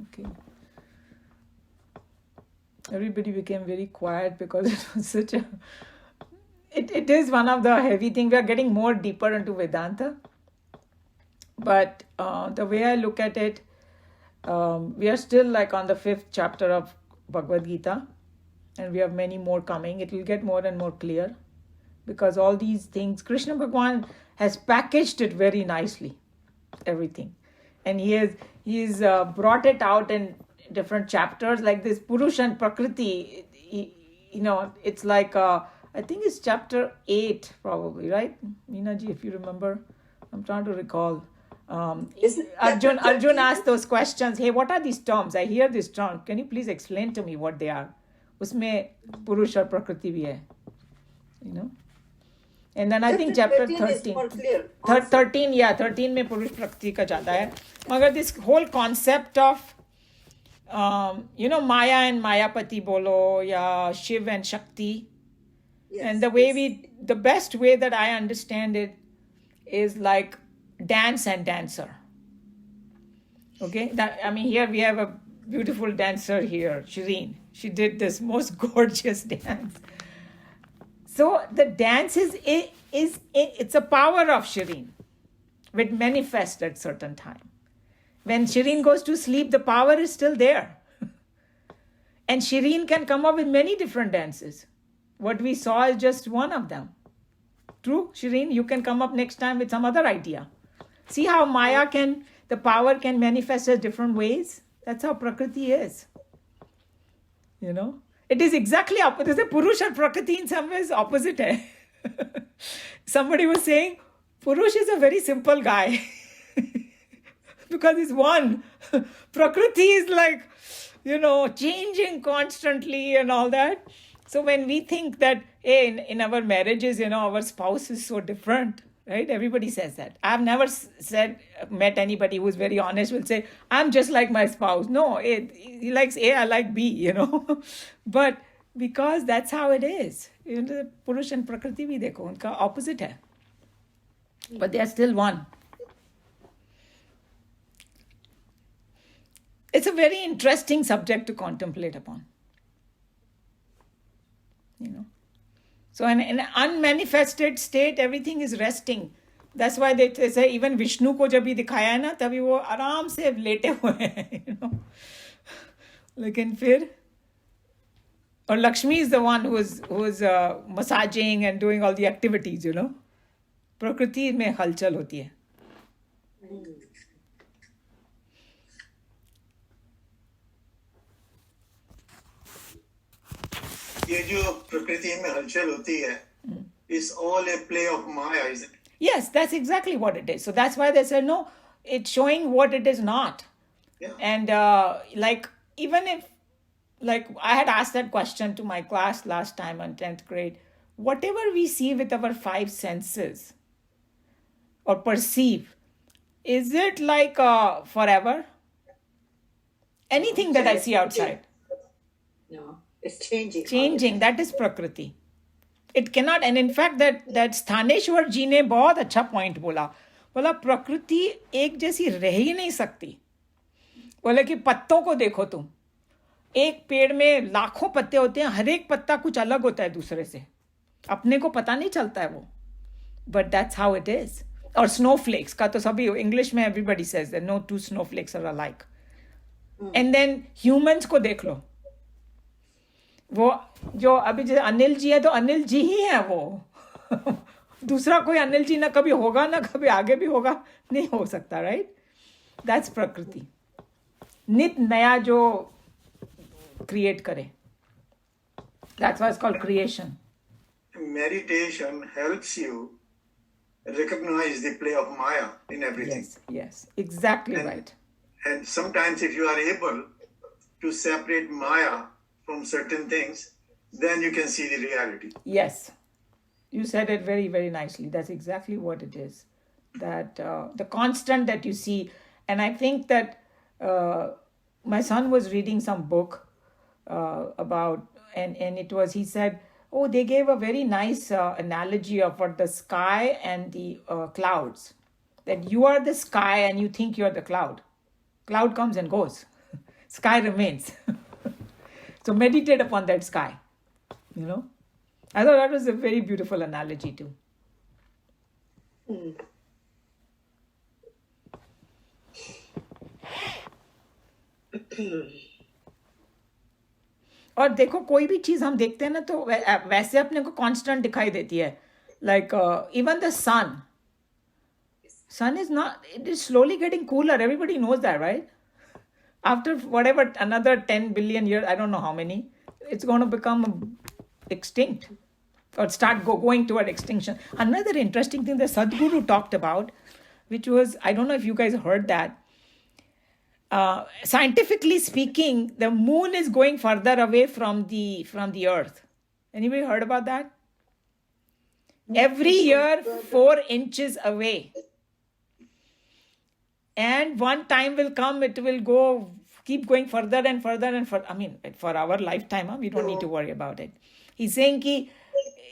Okay. Everybody became very quiet because it was such a... It is one of the heavy things. We are getting more deeper into Vedanta. But the way I look at it, we are still like on the 5th chapter of Bhagavad Gita. And we have many more coming. It will get more and more clear. Because all these things, Krishna Bhagwan has packaged it very nicely. Everything. And he's brought it out in different chapters, like this Purush and Prakriti. It's like, I think it's chapter 8 probably, right? Meenaji, if you remember. I'm trying to recall. Arjun asked those questions. Hey, what are these terms? I hear this term. Can you please explain to me what they are? Usme Purush or Prakriti bhi hai. And then I think chapter 13. 13 में पुरुष प्रकृति का जाता है. मगर this whole concept of Maya and Mayapati bolo, ya Shiv and Shakti. Yes, and the best way that I understand it is like dance and dancer. Okay? Here we have a beautiful dancer here, Shireen. She did this most gorgeous dance. So the dance it's a power of Shireen, which manifests at certain time. When Shireen goes to sleep, the power is still there. And Shireen can come up with many different dances. What we saw is just one of them. True, Shireen? You can come up next time with some other idea. See how the power can manifest in different ways? That's how Prakriti is. It is exactly opposite. The Purush and Prakriti in some ways opposite. Hai. Somebody was saying, Purush is a very simple guy. Because he's one. Prakriti is like, changing constantly and all that. So when we think that, hey, in our marriages, our spouse is so different, right? Everybody says that. I've never met anybody who's very honest will say, I'm just like my spouse. No, he likes A, I like B, But because that's how it is. The Purush and Prakriti bhi dekho, unka opposite hai. But they are still one. It's a very interesting subject to contemplate upon. So in an unmanifested state, everything is resting. That's why they say even Vishnu को जब भी दिखाया है ना, तभी वो आराम से लेटे हुए हैं, लेकिन फिर और Lakshmi is the one who is massaging and doing all the activities, प्रकृति में हलचल होती है. ये जो प्रकृति में हलचल होती है, is all a play of Maya, is it? Yes, that's exactly what it is. So that's why they said, no, it's showing what it is not. Yeah. And even if, I had asked that question to my class last time in 10th grade, whatever we see with our 5 senses or perceive, is it like forever? Anything that I see outside. No. It's changing. Changing, that is Prakriti. It cannot, and in fact that Sthaneshwar ji ने बहुत अच्छा point बोला प्रकृति एक जैसी रह ही नहीं सकती. बोले कि पत्तों को देखो तुम, एक पेड़ में लाखों पत्ते होते हैं, हर एक पत्ता कुछ अलग होता है दूसरे से, अपने को पता नहीं चलता है वो. But that's how it is. और snowflakes का तो सभी इंग्लिश में everybody says that no two snowflakes are alike. And then humans को देख लो, वो जो अभी जैसे अनिल जी है तो अनिल जी ही है वो. दूसरा कोई अनिल जी ना कभी होगा ना कभी आगे भी होगा, नहीं हो सकता, राइट? दैट्स प्रकृति. नित नया जो क्रिएट करे, that's why it's called creation. Meditation helps you recognize the play of Maya in everything. Yes, exactly right. And sometimes if you are able to separate Maya from certain things, then you can see the reality. Yes. You said it very, very nicely. That's exactly what it is. That the constant that you see. And I think that my son was reading some book about, and it was, he said, oh, they gave a very nice analogy of what the sky and the clouds. That you are the sky and you think you're the cloud. Cloud comes and goes. Sky remains. So meditate upon that sky. You know, I thought that was a very beautiful analogy too. और देखो कोई भी चीज हम देखते हैं ना तो वैसे अपने को कांस्टेंट दिखाई देती है. Like even the sun is not, it is slowly getting cooler. Everybody knows that, right? After whatever another 10 billion years, I don't know how many, it's going to become extinct or start going toward extinction. Another interesting thing that Sadhguru talked about, which was, I don't know if you guys heard that. Scientifically speaking, the moon is going further away from the earth. Anybody heard about that? Every year, 4 inches away. And one time will come, it will keep going further and further and further. I mean, for our lifetime, we don't need to worry about it. He's saying ki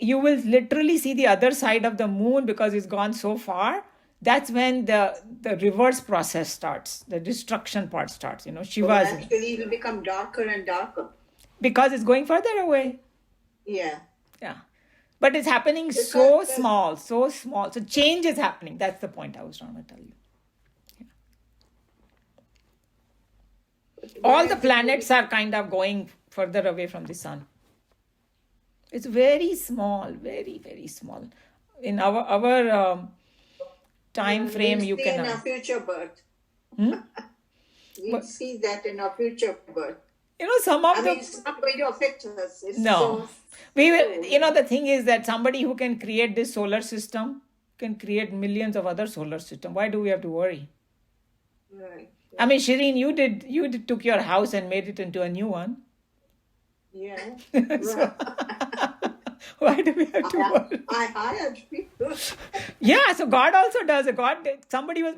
you will literally see the other side of the moon because it's gone so far. That's when the reverse process starts. The destruction part starts. Shiva's. So actually, it will become darker and darker. Because it's going further away. Yeah. Yeah. But it's happening so small. So change is happening. That's the point I was trying to tell you. All the planets are kind of going further away from the sun. It's very small, very, very small. In our time frame, you can. In our future birth. We see that in our future birth. Some of it's not going to affect us. No. We will. The thing is that somebody who can create this solar system can create millions of other solar systems. Why do we have to worry? Right. I mean, Shireen, you took your house and made it into a new one. Yeah. So, why do we have to worry? I hired people. Yeah, so God also does.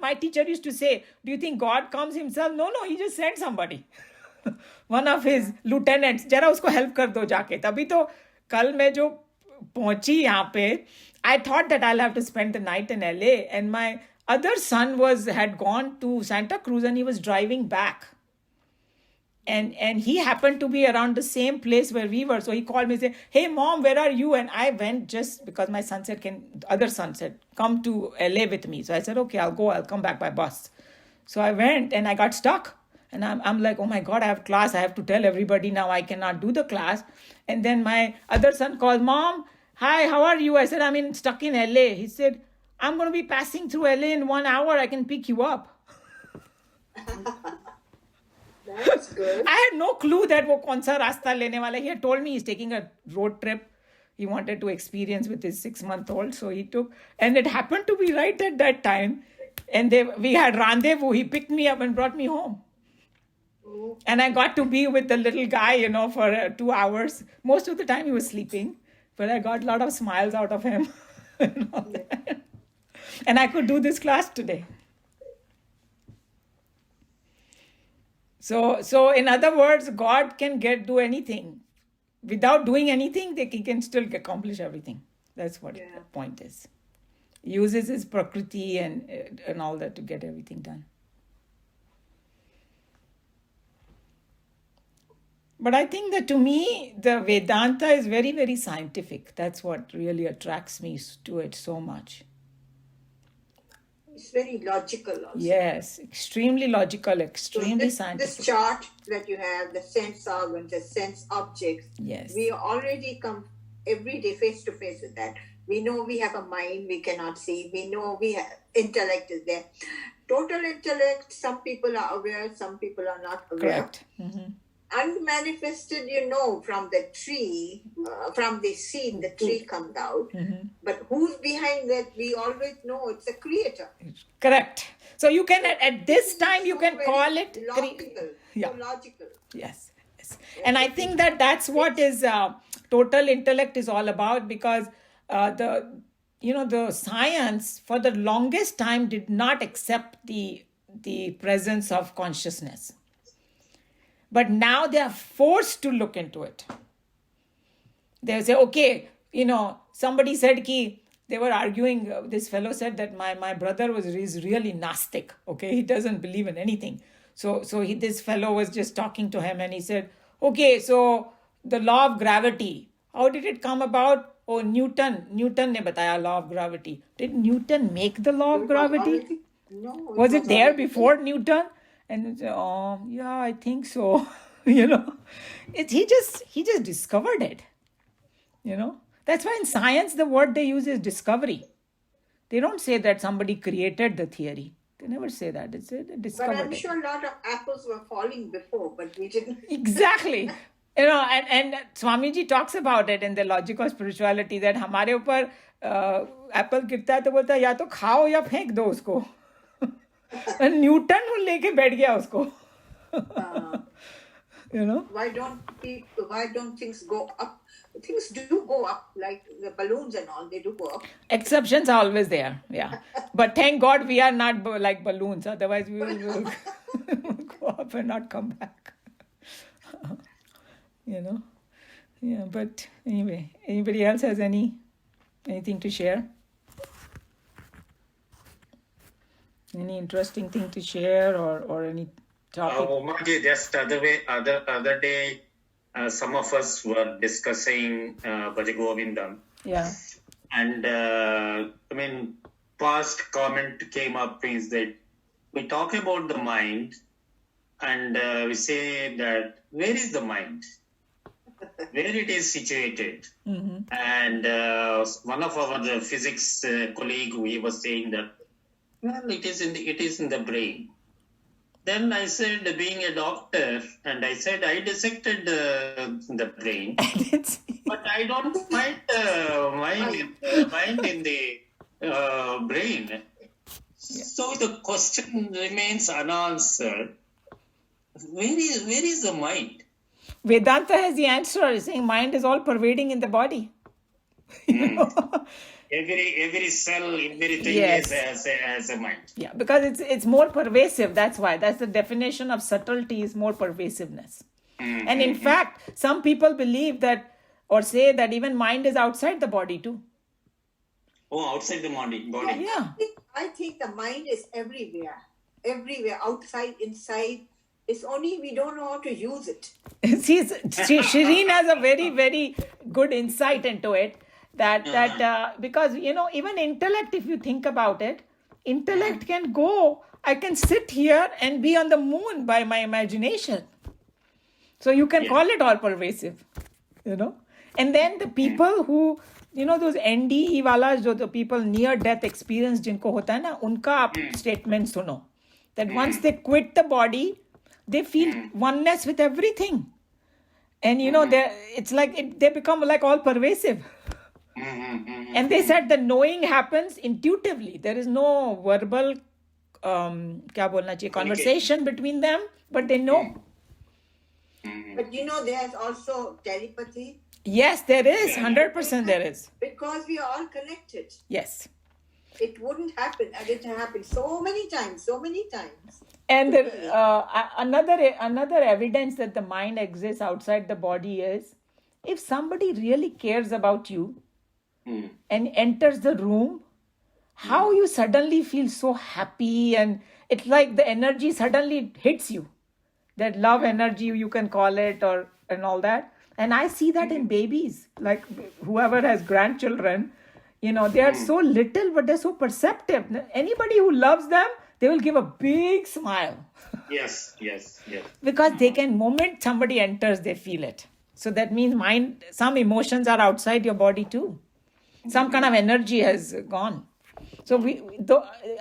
My teacher used to say, do you think God comes himself? No, he just sent somebody. One of his lieutenants, जरा उसको help कर दो जाके. तभी तो कल मैं जो पहुंची यहाँ पे, I thought that I'll have to spend the night in LA, and my other son had gone to Santa Cruz and he was driving back. And he happened to be around the same place where we were. So he called me and said, hey mom, where are you? And I went just because my son said, other son said, come to LA with me. So I said, okay, I'll come back by bus. So I went and I got stuck. And I'm like, oh my God, I have class. I have to tell everybody now I cannot do the class. And then my other son called, Mom, hi, how are you? I said, I'm stuck in LA. He said, I'm going to be passing through LA in 1 hour. I can pick you up. That's good. I had no clue that wo kaun sa rasta lene wala. He had told me he's taking a road trip. He wanted to experience with his 6-month-old. So he took, and it happened to be right at that time. And we had rendezvous. He picked me up and brought me home. And I got to be with the little guy, for 2 hours. Most of the time he was sleeping. But I got a lot of smiles out of him. And I could do this class today. So in other words, God can do anything. Without doing anything, he can still accomplish everything. That's what the point is. He uses his prakriti and all that to get everything done. But I think that to me, the Vedanta is very, very scientific. That's what really attracts me to it so much. It's very logical also. Yes, extremely logical, extremely scientific. This chart that you have, the sense organs, the sense objects, yes, we already come every day face to face with that. We know we have a mind we cannot see. We know we have intellect is there. Total intellect, some people are aware, some people are not aware. Correct. Mm-hmm. Unmanifested, from the tree, from the seed, the tree comes out. Mm-hmm. But who's behind that? We always know it's a creator. Correct. So you can, at this time, you can call it logical. Yeah. So logical. Yes. And I think that's what is total intellect is all about, because the science for the longest time did not accept the presence of consciousness. But now they are forced to look into it. They say, okay, somebody said they were arguing, this fellow said that my brother is really Gnostic, okay? He doesn't believe in anything. This fellow was just talking to him and he said, okay, so the law of gravity, how did it come about? Oh, Newton ne bataya law of gravity. Did Newton make the law of gravity? No. Was it there before Newton? And it's, oh, yeah, I think so. He just discovered it. That's why in science the word they use is discovery. They don't say that somebody created the theory. They never say that. It's they discovered But I'm it. sure a lot of apples were falling before, but we didn't. Exactly. And Swamiji talks about it in the Logic of Spirituality that हमारे ऊपर Apple गिरता है तो बोलता है या तो खाओ या फेंक दो उसको. न्यूटन वो लेके बैठ गया उसको. Why don't things go up? Things do go up, like the balloons and all, they do go up. Exceptions are always there, yeah. But thank God we are not like balloons, otherwise we will go up and not come back. Yeah, but anyway, anybody else has anything to share? Any interesting thing to share or any topic? Umaji, just other day, some of us were discussing Bhaja Govindam. Yeah. And past comment came up is that we talk about the mind and we say that where is the mind? Where it is situated? Mm-hmm. And one of our physics colleague, he was saying that, well, it is in the brain. Then I said, being a doctor, and I said I dissected the brain, but I don't find mind in the brain. Yeah. So the question remains unanswered. Where is the mind? Vedanta has the answer. It's saying mind is all pervading in the body. Every cell, everything yes. has a mind. Yeah, because it's more pervasive. That's why. That's the definition of subtlety, is more pervasiveness. Mm-hmm. And in fact, some people believe that or say that even mind is outside the body too. Oh, outside the body. Yeah. I think the mind is everywhere. Everywhere, outside, inside. It's only we don't know how to use it. Shireen has a very, very good insight into it. That because even intellect, if you think about it, intellect can go. I can sit here and be on the moon by my imagination. So you can call it all pervasive, And then the people who, those NDE walas, the people near death experience जिनको होता है ना, उनका आप statement सुनो. That once they quit the body, they feel oneness with everything, and it's like they become like all pervasive. And they said the knowing happens intuitively. There is no verbal conversation between them, but they know. But there's also telepathy. Yes, there is. 100% there is. Because we are all connected. Yes. It wouldn't happen, and it happened so many times. And another evidence that the mind exists outside the body is if somebody really cares about you and enters the room, how you suddenly feel so happy, and it's like the energy suddenly hits you. That love energy, you can call it, and all that. And I see that in babies, like whoever has grandchildren, they are so little, but they're so perceptive. Anybody who loves them, they will give a big smile. Yes. Because they can, moment somebody enters, they feel it. So that means some emotions are outside your body too. Some kind of energy has gone. So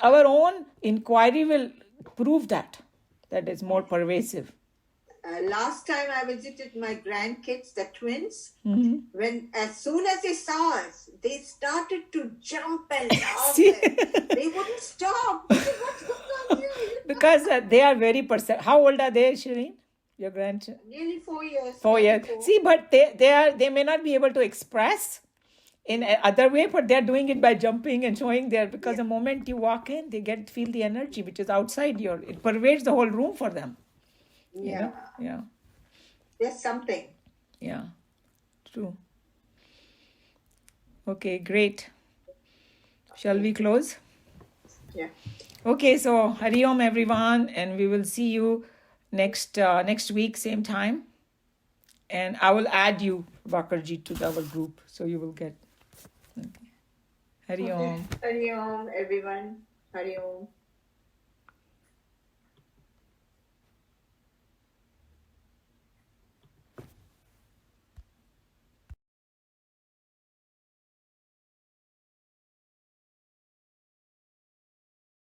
our own inquiry will prove that is more pervasive. Last time I visited my grandkids, the twins, when as soon as they saw us, they started to jump and laugh. They wouldn't stop. What's going on here? Because they are very perceptive. How old are they, Shireen? Your grandchildren? Nearly 4 years. 4 years. See, but they may not be able to express in other way, but they're doing it by jumping and showing there. Because the moment you walk in, they feel the energy which is outside it pervades the whole room for them. Yeah. Yeah. There's something. Yeah. True. Okay, great. Shall we close? Yeah. Okay, so Hari Om everyone, and we will see you next week, same time. And I will add you, Bakarji, to our group, so you will get. Okay. Hari Okay. Om. Hari Om, everyone. Hari Om.